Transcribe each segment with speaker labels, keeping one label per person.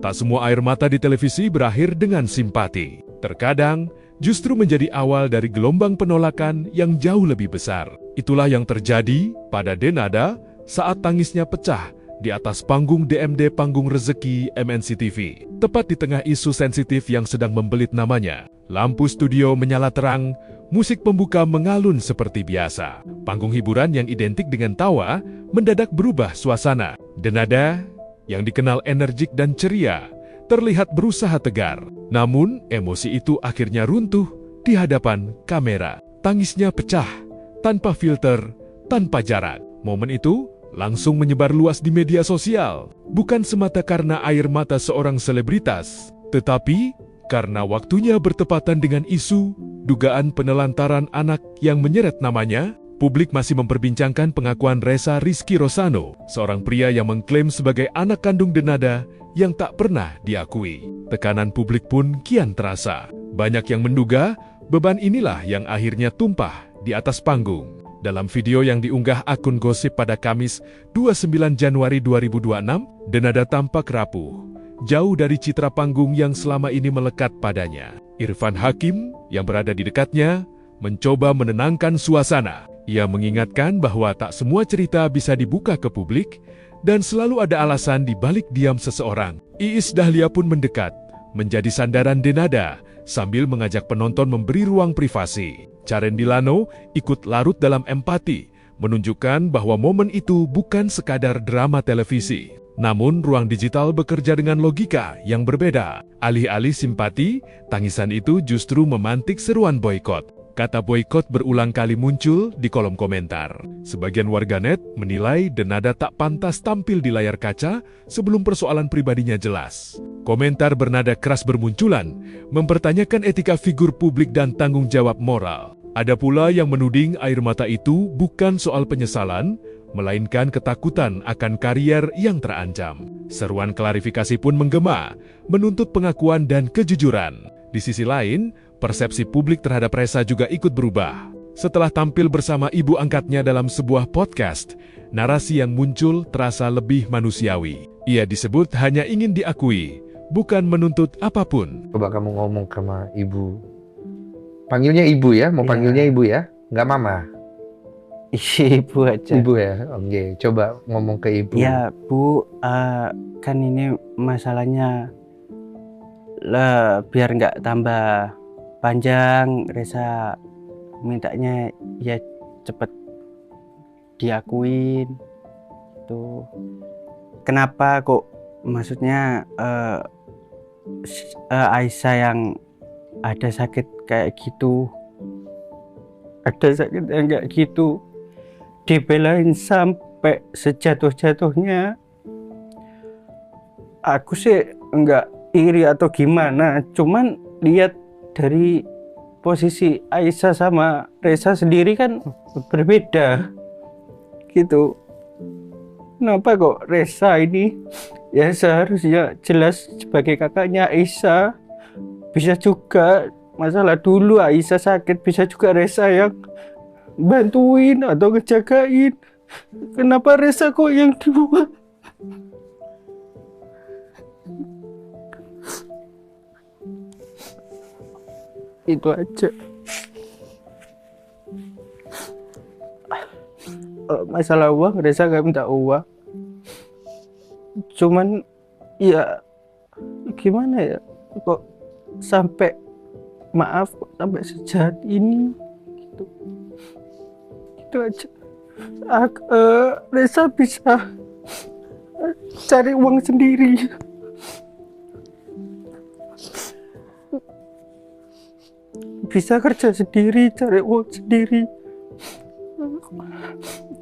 Speaker 1: Tak semua air mata di televisi berakhir dengan simpati. Terkadang, justru menjadi awal dari gelombang penolakan yang jauh lebih besar. Itulah yang terjadi pada Denada saat tangisnya pecah di atas panggung DMD Panggung Rezeki MNC TV. Tepat di tengah isu sensitif yang sedang membelit namanya, lampu studio menyala terang, musik pembuka mengalun seperti biasa. Panggung hiburan yang identik dengan tawa mendadak berubah suasana. Denada yang dikenal energik dan ceria terlihat berusaha tegar. Namun, emosi itu akhirnya runtuh di hadapan kamera. Tangisnya pecah, tanpa filter, tanpa jarak. Momen itu langsung menyebar luas di media sosial. Bukan semata karena air mata seorang selebritas, tetapi karena waktunya bertepatan dengan isu dugaan penelantaran anak yang menyeret namanya. Publik masih memperbincangkan pengakuan Reza Rizky Rosano, seorang pria yang mengklaim sebagai anak kandung Denada yang tak pernah diakui. Tekanan publik pun kian terasa. Banyak yang menduga beban inilah yang akhirnya tumpah di atas panggung. Dalam video yang diunggah akun gosip pada Kamis 29 Januari 2026, Denada tampak rapuh, jauh dari citra panggung yang selama ini melekat padanya. Irfan Hakim yang berada di dekatnya mencoba menenangkan suasana. Ia mengingatkan bahwa tak semua cerita bisa dibuka ke publik dan selalu ada alasan di balik diam seseorang. Iis Dahlia pun mendekat, menjadi sandaran Denada sambil mengajak penonton memberi ruang privasi. Carendi Lano ikut larut dalam empati, menunjukkan bahwa momen itu bukan sekadar drama televisi. Namun ruang digital bekerja dengan logika yang berbeda. Alih-alih simpati, tangisan itu justru memantik seruan boikot. Kata boikot berulang kali muncul di kolom komentar. Sebagian warganet menilai Denada tak pantas tampil di layar kaca sebelum persoalan pribadinya jelas. Komentar bernada keras bermunculan, mempertanyakan etika figur publik dan tanggung jawab moral. Ada pula yang menuding air mata itu bukan soal penyesalan, melainkan ketakutan akan karier yang terancam. Seruan klarifikasi pun menggema, menuntut pengakuan dan kejujuran. Di sisi lain, persepsi publik terhadap Reza juga ikut berubah. Setelah tampil bersama ibu angkatnya dalam sebuah podcast, narasi yang muncul terasa lebih manusiawi. Ia disebut hanya ingin diakui, bukan menuntut apapun.
Speaker 2: Coba kamu ngomong sama ibu. Panggilnya ibu ya? Mau panggilnya ibu ya? Nggak mama?
Speaker 3: Ibu aja.
Speaker 2: Ibu ya? Oke, coba ngomong ke ibu.
Speaker 3: Ya, Bu, kan ini masalahnya biar nggak tambah panjang, Reza mintanya ya cepet diakuin. Tuh. Kenapa kok maksudnya Aisyah yang ada sakit kayak gitu, ada sakit yang kayak gitu, dibelain sampai sejatuh-jatuhnya. Aku sih enggak iri atau gimana, cuman lihat dari posisi Aisyah sama Reza sendiri kan berbeda gitu. Kenapa kok Reza ini ya seharusnya jelas sebagai kakaknya Aisyah, bisa juga masalah dulu Aisyah sakit, bisa juga Reza yang bantuin atau ngejagain. Kenapa Reza kok yang dibuat? Itu aja. Masalah uang, Reza gak minta uang. Cuman ya gimana ya, kok sampai maaf kok sampai sejahat ini gitu. Itu aja. Reza bisa cari uang sendiri. Bisa kerja sendiri, cari uang sendiri.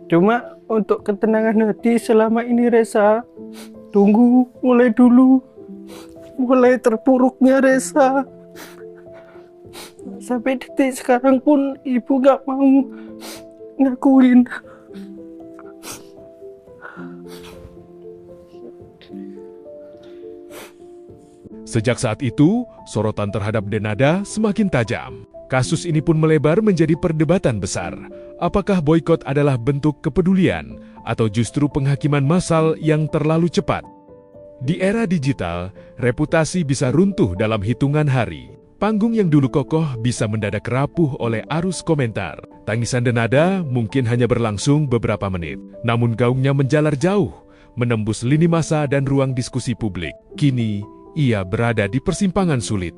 Speaker 3: Cuma untuk ketenangan hati selama ini Reza tunggu mulai dulu, mulai terpuruknya Reza sampai detik sekarang pun ibu gak mau ngakuin.
Speaker 1: Sejak saat itu, sorotan terhadap Denada semakin tajam. Kasus ini pun melebar menjadi perdebatan besar. Apakah boikot adalah bentuk kepedulian atau justru penghakiman massal yang terlalu cepat? Di era digital, reputasi bisa runtuh dalam hitungan hari. Panggung yang dulu kokoh bisa mendadak rapuh oleh arus komentar. Tangisan Denada mungkin hanya berlangsung beberapa menit, namun gaungnya menjalar jauh, menembus lini masa dan ruang diskusi publik. Kini, ia berada di persimpangan sulit.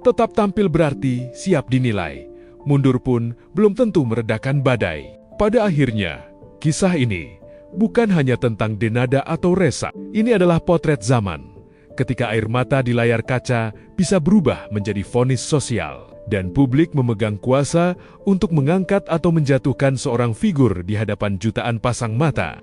Speaker 1: Tetap tampil berarti siap dinilai. Mundur pun belum tentu meredakan badai. Pada akhirnya, kisah ini bukan hanya tentang Denada atau Ressa. Ini adalah potret zaman, ketika air mata di layar kaca bisa berubah menjadi vonis sosial, dan publik memegang kuasa untuk mengangkat atau menjatuhkan seorang figur di hadapan jutaan pasang mata.